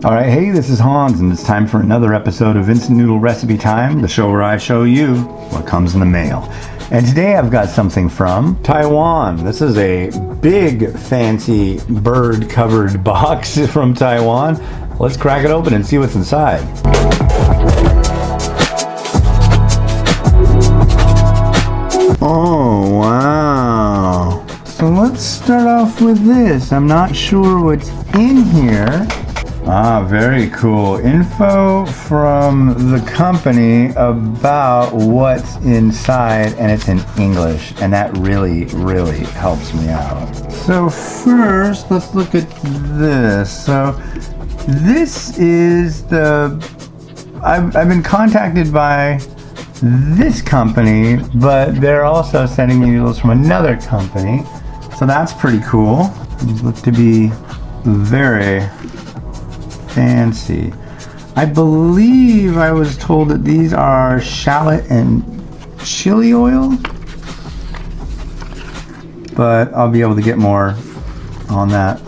Alright, hey, this is Hans, and it's time for another episode of Instant Noodle Recipe Time, the show where I show you what comes in the mail. And today I've got something from Taiwan. This is a big, fancy, bird-covered box from Taiwan. Let's crack it open and see what's inside. Oh, wow. So let's start off with this. I'm not sure what's in here. Ah, very cool. Info from the company about what's inside, and it's in English, and that really helps me out. So first, let's look at this. So this is I've been contacted by this company, but they're also sending me noodles from another company. So that's pretty cool. These look to be very fancy. I believe I was told that these are shallot and chili oil, but I'll be able to get more on that.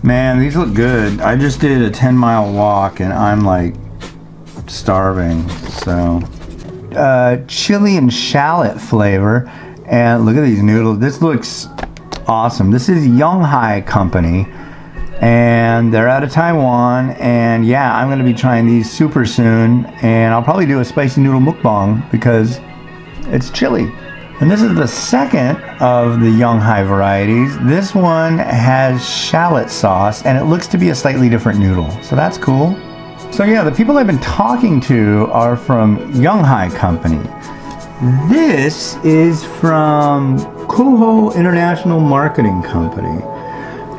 Man, these look good. I just did a 10-mile walk and I'm like starving. So chili and shallot flavor, and look at these noodles. This looks awesome. This is Yonghai Company, and they're out of Taiwan, and yeah, I'm gonna be trying these super soon, and I'll probably do a spicy noodle mukbang because it's chili. And this is the second of the Yonghai varieties. This one has shallot sauce, and it looks to be a slightly different noodle, so that's cool. So yeah, the people I've been talking to are from Yonghai Company. This is from Koho International Marketing Company.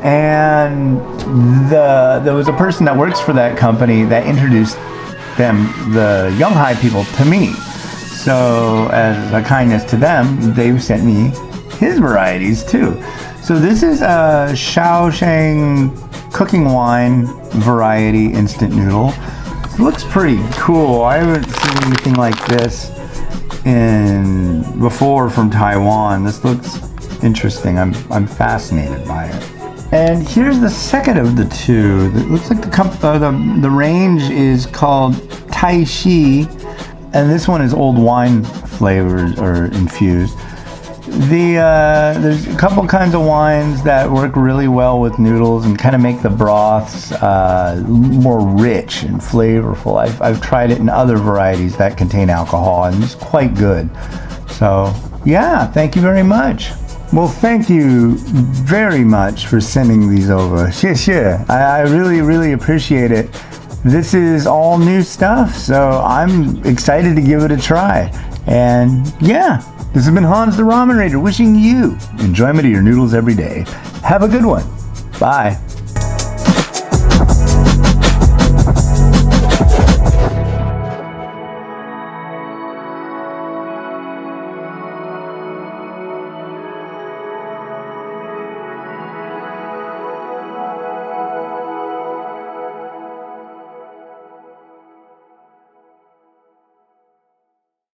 And there was a person that works for that company that introduced the Yonghai people, to me. So as a kindness to them, they sent me his varieties too. So this is a Shaoshang cooking wine variety instant noodle. It looks pretty cool. I haven't seen anything like this before from Taiwan. This looks interesting. I'm fascinated by it. And here's the second of the two. It looks like the range is called Tai Shi, and this one is old wine flavors or infused. There's a couple kinds of wines that work really well with noodles and kind of make the broths more rich and flavorful. I've tried it in other varieties that contain alcohol, and it's quite good. So yeah, thank you very much. Well, thank you very much for sending these over. Sure. I really appreciate it. This is all new stuff, so I'm excited to give it a try. And yeah, this has been Hans the Ramen Raider wishing you enjoyment of your noodles every day. Have a good one. Bye.